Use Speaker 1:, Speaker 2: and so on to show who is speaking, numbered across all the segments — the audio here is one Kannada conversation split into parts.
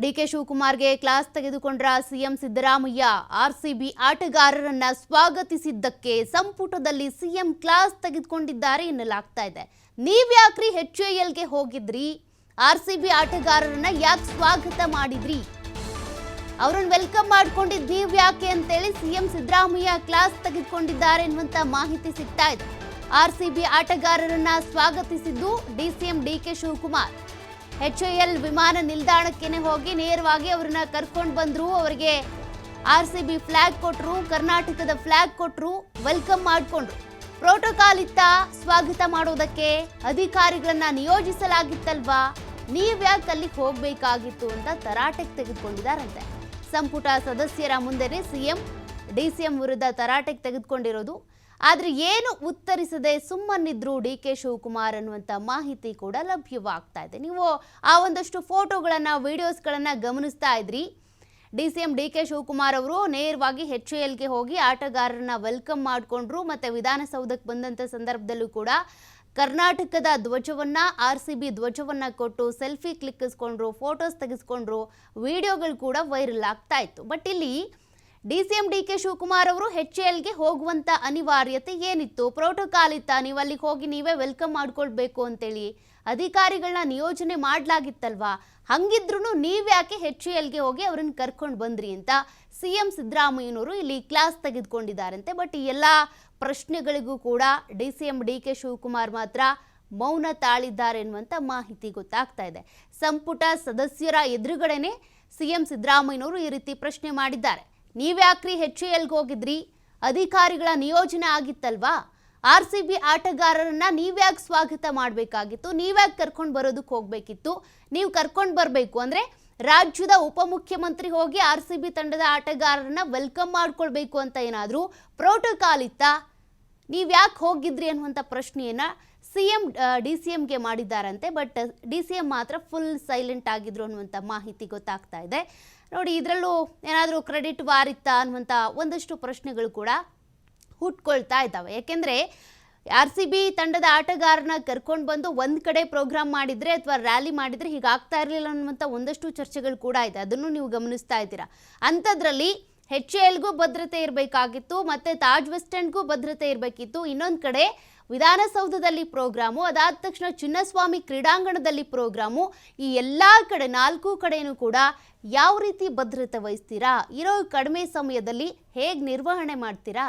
Speaker 1: ಡಿಕೆ ಶಿವಕುಮಾರ್ಗೆ ಕ್ಲಾಸ್ ತೆಗೆದುಕೊಂಡ್ರ ಸಿಎಂ ಸಿದ್ದರಾಮಯ್ಯ. ಆರ್ಸಿಬಿ ಆಟಗಾರರನ್ನ ಸ್ವಾಗತಿಸಿದ್ದಕ್ಕೆ ಸಂಪುಟದಲ್ಲಿ ಸಿಎಂ ಕ್ಲಾಸ್ ತೆಗೆದುಕೊಂಡಿದ್ದಾರೆ ಎನ್ನಲಾಗ್ತಾ ಇದೆ. ನೀವ್ಯಾಕ್ರಿ HALಗೆ ಹೋಗಿದ್ರಿ? ಆರ್ಸಿಬಿ ಆಟಗಾರರನ್ನ ಯಾಕೆ ಸ್ವಾಗತ ಮಾಡಿದ್ರಿ? ಅವರನ್ನು ವೆಲ್ಕಮ್ ಮಾಡ್ಕೊಂಡಿದ್ದು ನೀವ್ಯಾಕೆ ಅಂತೇಳಿ ಸಿಎಂ ಸಿದ್ದರಾಮಯ್ಯ ಕ್ಲಾಸ್ ತೆಗೆದುಕೊಂಡಿದ್ದಾರೆ ಎನ್ನುವಂತ ಮಾಹಿತಿ ಸಿಗ್ತಾ ಇದೆ. ಆರ್ಸಿಬಿ ಆಟಗಾರರನ್ನ ಸ್ವಾಗತಿಸಿದ್ದು DCM ಡಿಕೆ ಶಿವಕುಮಾರ್. HAL ವಿಮಾನ ನಿಲ್ದಾಣಕ್ಕೆ ಹೋಗಿ ನೇರವಾಗಿ ಅವರನ್ನ ಕರ್ಕೊಂಡು ಬಂದ್ರು. ಅವರಿಗೆ RCB ಫ್ಲಾಗ್ ಕೊಟ್ಟರು, ಕರ್ನಾಟಕದ ಫ್ಲಾಗ್ ಕೊಟ್ಟರು, ವೆಲ್ಕಮ್ ಮಾಡಿಕೊಂಡ್ರು. ಪ್ರೋಟೋಕಾಲ್ ಇತ್ತ ಸ್ವಾಗತ ಮಾಡೋದಕ್ಕೆ ಅಧಿಕಾರಿಗಳನ್ನ ನಿಯೋಜಿಸಲಾಗಿತ್ತಲ್ವಾ? ನೀವ್ಯಾಕೆ ಅಲ್ಲಿಗೆ ಹೋಗ್ಬೇಕಾಗಿತ್ತು ಅಂತ ತರಾಟೆಗೆ ತೆಗೆದುಕೊಂಡಿದ್ದಾರಂತೆ. ಸಂಪುಟ ಸದಸ್ಯರ ಮುಂದೆನೆ ಸಿಎಂ DCM ವಿರುದ್ಧ ತರಾಟೆಗೆ ತೆಗೆದುಕೊಂಡಿರೋದು. ಆದ್ರೆ ಏನು ಉತ್ತರಿಸದೆ ಸುಮ್ಮನಿದ್ರು ಡಿಕೆ ಶಿವಕುಮಾರ್ ಅನ್ನುವಂಥ ಮಾಹಿತಿ ಕೂಡ ಲಭ್ಯವಾಗ್ತಾ ಇದೆ. ನೀವು ಆ ಒಂದಷ್ಟು ಫೋಟೋಗಳನ್ನ ವಿಡಿಯೋಸ್ಗಳನ್ನ ಗಮನಿಸ್ತಾ ಇದ್ರಿ. DCM ಡಿಕೆ ಶಿವಕುಮಾರ್ ಅವರು ನೇರವಾಗಿ HALಗೆ ಹೋಗಿ ಆಟಗಾರರನ್ನ ವೆಲ್ಕಮ್ ಮಾಡಿಕೊಂಡ್ರು. ಮತ್ತೆ ವಿಧಾನಸೌಧಕ್ಕೆ ಬಂದಂತ ಸಂದರ್ಭದಲ್ಲೂ ಕೂಡ ಕರ್ನಾಟಕದ ಧ್ವಜವನ್ನ RCB ಧ್ವಜವನ್ನ ಕೊಟ್ಟು ಸೆಲ್ಫಿ ಕ್ಲಿಕ್ಕಿಸ್ಕೊಂಡ್ರು, ಫೋಟೋಸ್ ತೆಗೆಸ್ಕೊಂಡ್ರು. ವಿಡಿಯೋಗಳು ಕೂಡ ವೈರಲ್ ಆಗ್ತಾ ಇತ್ತು. ಬಟ್ ಇಲ್ಲಿ DCM ಡಿಕೆ ಶಿವಕುಮಾರ್ ಅವರು HALಗೆ ಹೋಗುವಂತ ಅನಿವಾರ್ಯತೆ ಏನಿತ್ತು? ಪ್ರೋಟೋಕಾಲ್ ಇತ್ತ? ನೀವು ಅಲ್ಲಿಗೆ ಹೋಗಿ ನೀವೇ ವೆಲ್ಕಮ್ ಮಾಡ್ಕೊಳ್ಬೇಕು ಅಂತೇಳಿ ಅಧಿಕಾರಿಗಳನ್ನ ನಿಯೋಜನೆ ಮಾಡಲಾಗಿತ್ತಲ್ವಾ? ಹಂಗಿದ್ರು ನೀವ್ಯಾಕೆ HALಗೆ ಹೋಗಿ ಅವ್ರನ್ನ ಕರ್ಕೊಂಡು ಬಂದ್ರಿ ಅಂತ ಸಿಎಂ ಸಿದ್ದರಾಮಯ್ಯನವರು ಇಲ್ಲಿ ಕ್ಲಾಸ್ ತೆಗೆದುಕೊಂಡಿದ್ದಾರಂತೆ. ಬಟ್ ಈ ಎಲ್ಲ ಪ್ರಶ್ನೆಗಳಿಗೂ ಕೂಡ DCM ಡಿಕೆ ಶಿವಕುಮಾರ್ ಮಾತ್ರ ಮೌನ ತಾಳಿದ್ದಾರೆ ಎನ್ನುವಂತ ಮಾಹಿತಿ ಗೊತ್ತಾಗ್ತಾ ಇದೆ. ಸಂಪುಟ ಸದಸ್ಯರ ಎದುರುಗಡೆನೆ ಸಿಎಂ ಸಿದ್ದರಾಮಯ್ಯನವರು ಈ ರೀತಿ ಪ್ರಶ್ನೆ ಮಾಡಿದ್ದಾರೆ. ನೀವ್ಯಾಕ್ರಿ HALಗೆ ಹೋಗಿದ್ರಿ? ಅಧಿಕಾರಿಗಳ ನಿಯೋಜನೆ ಆಗಿತ್ತಲ್ವಾ? RCB ಆಟಗಾರರನ್ನ ನೀವ್ಯಾಕೆ ಸ್ವಾಗತ ಮಾಡಬೇಕಾಗಿತ್ತು? ನೀವ್ಯಾಕೆ ಕರ್ಕೊಂಡು ಬರೋದಕ್ಕೆ ಹೋಗ್ಬೇಕಿತ್ತು? ನೀವು ಕರ್ಕೊಂಡು ಬರಬೇಕು ಅಂದ್ರೆ ರಾಜ್ಯದ ಉಪಮುಖ್ಯಮಂತ್ರಿ ಹೋಗಿ RCB ತಂಡದ ಆಟಗಾರರನ್ನ ವೆಲ್ಕಮ್ ಮಾಡ್ಕೊಳ್ಬೇಕು ಅಂತ ಏನಾದರೂ ಪ್ರೋಟೋಕಾಲ್ ಇತ್ತ? ನೀವ್ಯಾಕೆ ಹೋಗಿದ್ರಿ ಅನ್ನುವಂಥ ಪ್ರಶ್ನೆಯನ್ನ ಸಿಎಂ DCMಗೆ ಮಾಡಿದ್ದಾರಂತೆ. ಬಟ್ DCM ಮಾತ್ರ ಫುಲ್ ಸೈಲೆಂಟ್ ಆಗಿದ್ರು ಅನ್ನುವಂಥ ಮಾಹಿತಿ ಗೊತ್ತಾಗ್ತಾ ಇದೆ. ನೋಡಿ, ಇದರಲ್ಲೂ ಏನಾದರೂ ಕ್ರೆಡಿಟ್ ವಾರಿತ್ತಾ ಅನ್ನುವಂಥ ಒಂದಷ್ಟು ಪ್ರಶ್ನೆಗಳು ಕೂಡ ಹುಟ್ಕೊಳ್ತಾ ಇದ್ದಾವೆ. ಯಾಕೆಂದರೆ RCB ತಂಡದ ಆಟಗಾರನ ಕರ್ಕೊಂಡು ಬಂದು ಒಂದು ಕಡೆ ಪ್ರೋಗ್ರಾಮ್ ಮಾಡಿದರೆ ಅಥವಾ ರ್ಯಾಲಿ ಮಾಡಿದರೆ ಹೀಗಾಗ್ತಾ ಇರಲಿಲ್ಲ ಅನ್ನುವಂಥ ಒಂದಷ್ಟು ಚರ್ಚೆಗಳು ಕೂಡ ಇದೆ. ಅದನ್ನು ನೀವು ಗಮನಿಸ್ತಾ ಇದ್ದೀರಾ. ಅಂಥದ್ರಲ್ಲಿ HALಗೂ ಭದ್ರತೆ ಇರಬೇಕಾಗಿತ್ತು, ಮತ್ತು ತಾಜ್ ವೆಸ್ಟ್ ಎಂಡ್ಗೂ ಭದ್ರತೆ ಇರಬೇಕಿತ್ತು. ಇನ್ನೊಂದು ಕಡೆ ವಿಧಾನಸೌಧದಲ್ಲಿ ಪ್ರೋಗ್ರಾಮು, ಅದಾದ ತಕ್ಷಣ ಚಿನ್ನಸ್ವಾಮಿ ಕ್ರೀಡಾಂಗಣದಲ್ಲಿ ಪ್ರೋಗ್ರಾಮು. ಈ ಎಲ್ಲ ಕಡೆ 4 ಕಡೆಯೂ ಕೂಡ ಯಾವ ರೀತಿ ಭದ್ರತೆ ವಹಿಸ್ತೀರಾ? ಇರೋ ಕಡಿಮೆ ಸಮಯದಲ್ಲಿ ಹೇಗೆ ನಿರ್ವಹಣೆ ಮಾಡ್ತೀರಾ?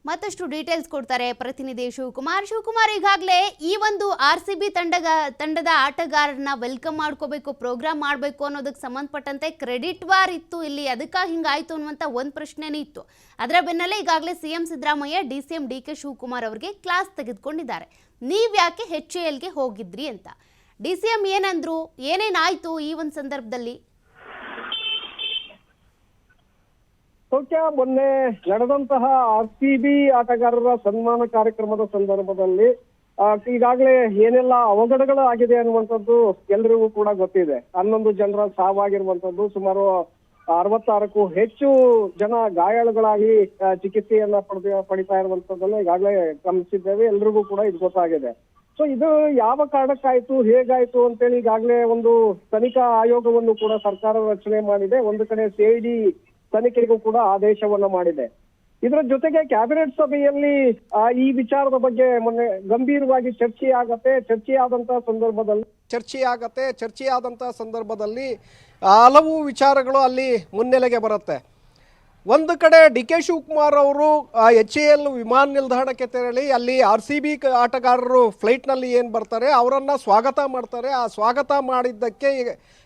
Speaker 1: ಮತ್ತಷ್ಟು ಡೀಟೇಲ್ಸ್ ಕೊಡ್ತಾರೆ ಪ್ರತಿನಿಧಿ ಶಿವಕುಮಾರ್. ಈಗಾಗಲೇ ಈ ಒಂದು RCB ತಂಡದ ಆಟಗಾರರನ್ನ ವೆಲ್ಕಮ್ ಮಾಡ್ಕೋಬೇಕು, ಪ್ರೋಗ್ರಾಮ್ ಮಾಡಬೇಕು ಅನ್ನೋದಕ್ಕೆ ಸಂಬಂಧಪಟ್ಟಂತೆ ಕ್ರೆಡಿಟ್ ವಾರ್ ಇತ್ತು ಇಲ್ಲಿ. ಅದಕ್ಕಾಗಿ ಹಿಂಗಾಯ್ತು ಅನ್ನುವಂಥ ಒಂದು ಪ್ರಶ್ನೆನೇ ಇತ್ತು. ಅದರ ಬೆನ್ನಲ್ಲೇ ಈಗಾಗಲೇ CM Siddaramaiah DCM DK Shivakumar ಅವರಿಗೆ ಕ್ಲಾಸ್ ತೆಗೆದುಕೊಂಡಿದ್ದಾರೆ. ನೀವ್ಯಾಕೆ HALಗೆ ಹೋಗಿದ್ರಿ ಅಂತ. DCM ಏನಂದ್ರು? ಏನೇನಾಯ್ತು ಈ ಒಂದು ಸಂದರ್ಭದಲ್ಲಿ?
Speaker 2: ಮೊನ್ನೆ ನಡೆದಂತಹ RCB ಆಟಗಾರರ ಸನ್ಮಾನ ಕಾರ್ಯಕ್ರಮದ ಸಂದರ್ಭದಲ್ಲಿ ಈಗಾಗಲೇ ಏನೆಲ್ಲ ಅವಘಡಗಳು ಆಗಿದೆ ಅನ್ನುವಂಥದ್ದು ಎಲ್ರಿಗೂ ಕೂಡ ಗೊತ್ತಿದೆ. 11 ಜನರ ಸಾವಾಗಿರುವಂತದ್ದು, ಸುಮಾರು 66ಕ್ಕೂ ಹೆಚ್ಚು ಜನ ಗಾಯಾಳುಗಳಾಗಿ ಚಿಕಿತ್ಸೆಯನ್ನ ಪಡಿತಾ ಇರುವಂತದ್ದನ್ನ ಈಗಾಗಲೇ ಗಮನಿಸಿದ್ದೇವೆ. ಎಲ್ರಿಗೂ ಕೂಡ ಇದು ಗೊತ್ತಾಗಿದೆ. ಸೊ ಇದು ಯಾವ ಕಾರಣಕ್ಕಾಯ್ತು, ಹೇಗಾಯ್ತು ಅಂತೇಳಿ ಈಗಾಗಲೇ ಒಂದು ತನಿಖಾ ಆಯೋಗವನ್ನು ಕೂಡ ಸರ್ಕಾರ ರಚನೆ ಮಾಡಿದೆ. ಒಂದು ಕಡೆ CID ತನಿಖೆಗೂ ಕೂಡ ಆದೇಶವನ್ನ ಮಾಡಿದೆ. ಇದರ ಜೊತೆಗೆ ಕ್ಯಾಬಿನೆಟ್ ಸಭೆಯಲ್ಲಿ ಈ ವಿಚಾರದ ಬಗ್ಗೆ ಮೊನ್ನೆ ಗಂಭೀರವಾಗಿ ಚರ್ಚೆಯಾದಂತ ಸಂದರ್ಭದಲ್ಲಿ ಹಲವು ವಿಚಾರಗಳು ಅಲ್ಲಿ ಮುನ್ನೆಲೆಗೆ ಬರುತ್ತೆ. ಒಂದು ಕಡೆ ಡಿಕೆ ಶಿವಕುಮಾರ್ ಅವರು HAL ವಿಮಾನ ನಿಲ್ದಾಣಕ್ಕೆ ತೆರಳಿ ಅಲ್ಲಿ RCB ಆಟಗಾರರು ಫ್ಲೈಟ್ನಲ್ಲಿ ಏನು ಬರ್ತಾರೆ ಅವರನ್ನು ಸ್ವಾಗತ ಮಾಡ್ತಾರೆ. ಆ ಸ್ವಾಗತ ಮಾಡಿದ್ದಕ್ಕೆ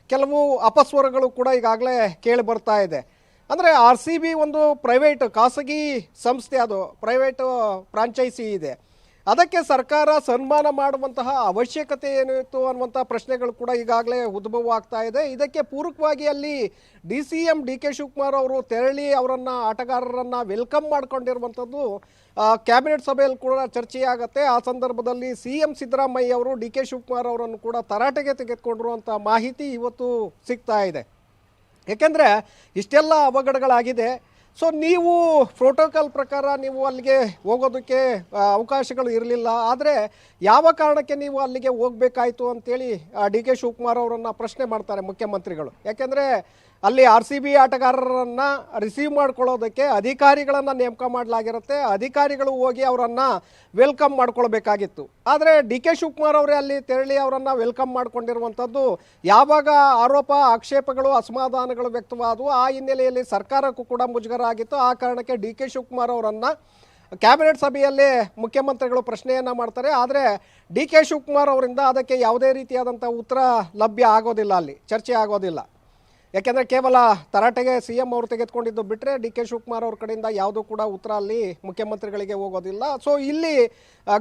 Speaker 2: ಕೆಲವು ಅಪಸ್ವರಗಳು ಕೂಡ ಈಗಾಗಲೇ ಕೇಳಿ ಬರ್ತಾ ಇದೆ. ಅಂದರೆ RCB ಒಂದು ಪ್ರೈವೇಟ್ ಖಾಸಗಿ ಸಂಸ್ಥೆ, ಅದು ಪ್ರೈವೇಟ್ ಫ್ರಾಂಚೈಸಿ ಇದೆ.
Speaker 3: ಅದಕ್ಕೆ ಸರ್ಕಾರ ಸನ್ಮಾನ ಮಾಡುವಂತಹ ಅವಶ್ಯಕತೆ ಏನಿತ್ತು ಅನ್ನುವಂಥ ಪ್ರಶ್ನೆಗಳು ಕೂಡ ಈಗಾಗಲೇ ಉದ್ಭವ ಆಗ್ತಾ ಇದೆ. ಇದಕ್ಕೆ ಪೂರಕವಾಗಿ ಅಲ್ಲಿ DCM DK ಶಿವಕುಮಾರ್ ಅವರು ತೆರಳಿ ಅವರನ್ನು ಆಟಗಾರರನ್ನು ವೆಲ್ಕಮ್ ಮಾಡ್ಕೊಂಡಿರುವಂಥದ್ದು ಕ್ಯಾಬಿನೆಟ್ ಸಭೆಯಲ್ಲಿ ಕೂಡ ಚರ್ಚೆಯಾಗತ್ತೆ. ಆ ಸಂದರ್ಭದಲ್ಲಿ CM ಸಿದ್ದರಾಮಯ್ಯ ಅವರು DK ಶಿವಕುಮಾರ್ ಅವರನ್ನು ಕೂಡ ತರಾಟೆಗೆ ತೆಗೆದುಕೊಂಡಿರುವಂಥ ಮಾಹಿತಿ ಇವತ್ತು ಸಿಗ್ತಾ ಇದೆ. ಏಕೆಂದರೆ ಇಷ್ಟೆಲ್ಲ ಅವಘಡಗಳಾಗಿದೆ. ಸೊ ನೀವು ಪ್ರೋಟೋಕಾಲ್ ಪ್ರಕಾರ ನೀವು ಅಲ್ಲಿಗೆ ಹೋಗೋದಕ್ಕೆ ಅವಕಾಶಗಳು ಇರಲಿಲ್ಲ. ಆದರೆ ಯಾವ ಕಾರಣಕ್ಕೆ ನೀವು ಅಲ್ಲಿಗೆ ಹೋಗಬೇಕಾಯಿತು ಅಂತೇಳಿ DK ಶಿವಕುಮಾರ್ ಅವರನ್ನು ಪ್ರಶ್ನೆ ಮಾಡ್ತಾರೆ ಮುಖ್ಯಮಂತ್ರಿಗಳು. ಯಾಕೆಂದರೆ ಅಲ್ಲಿ RCB ಆಟಗಾರರನ್ನು ರಿಸೀವ್ ಮಾಡ್ಕೊಳ್ಳೋದಕ್ಕೆ ಅಧಿಕಾರಿಗಳನ್ನು ನೇಮಕ ಮಾಡಲಾಗಿರುತ್ತೆ. ಅಧಿಕಾರಿಗಳು ಹೋಗಿ ಅವರನ್ನು ವೆಲ್ಕಮ್ ಮಾಡ್ಕೊಳ್ಬೇಕಾಗಿತ್ತು. ಆದರೆ DK ಶಿವಕುಮಾರ್ ಅವರೇ ಅಲ್ಲಿ ತೆರಳಿ ಅವರನ್ನು ವೆಲ್ಕಮ್ ಮಾಡ್ಕೊಂಡಿರುವಂಥದ್ದು ಯಾವಾಗ ಆರೋಪ ಆಕ್ಷೇಪಗಳು ಅಸಮಾಧಾನಗಳು ವ್ಯಕ್ತವಾದವು ಆ ಹಿನ್ನೆಲೆಯಲ್ಲಿ ಸರ್ಕಾರಕ್ಕೂ ಕೂಡ ಮುಜುಗರ ಆಗಿತ್ತು. ಆ ಕಾರಣಕ್ಕೆ DK ಶಿವಕುಮಾರ್ ಅವರನ್ನು ಕ್ಯಾಬಿನೆಟ್ ಸಭೆಯಲ್ಲೇ ಮುಖ್ಯಮಂತ್ರಿಗಳು ಪ್ರಶ್ನೆಯನ್ನು ಮಾಡ್ತಾರೆ. ಆದರೆ DK ಶಿವಕುಮಾರ್ ಅವರಿಂದ ಅದಕ್ಕೆ ಯಾವುದೇ ರೀತಿಯಾದಂಥ ಉತ್ತರ ಲಭ್ಯ ಆಗೋದಿಲ್ಲ, ಅಲ್ಲಿ ಚರ್ಚೆ ಆಗೋದಿಲ್ಲ. ಯಾಕೆಂದರೆ ಕೇವಲ ತರಾಟೆಗೆ CM ಅವರು ತೆಗೆದುಕೊಂಡಿದ್ದು ಬಿಟ್ಟರೆ DK ಶಿವಕುಮಾರ್ ಅವ್ರ ಕಡೆಯಿಂದ ಯಾವುದೂ ಕೂಡ ಉತ್ತರ ಅಲ್ಲಿ ಮುಖ್ಯಮಂತ್ರಿಗಳಿಗೆ ಹೋಗೋದಿಲ್ಲ. ಸೊ ಇಲ್ಲಿ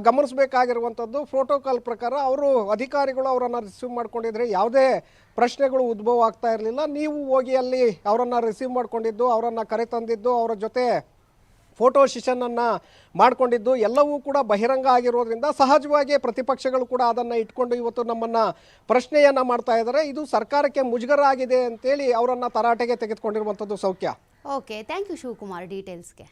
Speaker 3: ಗಮನಿಸಬೇಕಾಗಿರುವಂಥದ್ದು ಪ್ರೋಟೋಕಾಲ್ ಪ್ರಕಾರ ಅವರು ಅಧಿಕಾರಿಗಳು ಅವರನ್ನು ರಿಸೀವ್ ಮಾಡ್ಕೊಂಡಿದ್ರೆ ಯಾವುದೇ ಪ್ರಶ್ನೆಗಳು ಉದ್ಭವ ಆಗ್ತಾ ಇರಲಿಲ್ಲ. ನೀವು ಹೋಗಿ ಅಲ್ಲಿ ಅವರನ್ನು ರಿಸೀವ್ ಮಾಡ್ಕೊಂಡಿದ್ದು, ಅವರನ್ನು ಕರೆತಂದಿದ್ದು, ಅವರ ಜೊತೆ ಫೋಟೋ ಸೆಷನನ್ನು ಮಾಡಿಕೊಂಡಿದ್ದು ಎಲ್ಲವೂ ಕೂಡ ಬಹಿರಂಗ ಆಗಿರೋದ್ರಿಂದ ಸಹಜವಾಗಿ ಪ್ರತಿಪಕ್ಷಗಳು ಕೂಡ ಅದನ್ನು ಇಟ್ಕೊಂಡು ಇವತ್ತು ನಮ್ಮನ್ನು ಪ್ರಶ್ನೆಯನ್ನು ಮಾಡ್ತಾ ಇದ್ದಾರೆ. ಇದು ಸರ್ಕಾರಕ್ಕೆ ಮುಜುಗರ ಆಗಿದೆ ಅಂತೇಳಿ ಅವರನ್ನು ತರಾಟೆಗೆ ತೆಗೆದುಕೊಂಡಿರುವಂಥದ್ದು ಸೌಖ್ಯ.
Speaker 1: Okay, thank you Shivakumar ಡೀಟೇಲ್ಸ್ಗೆ.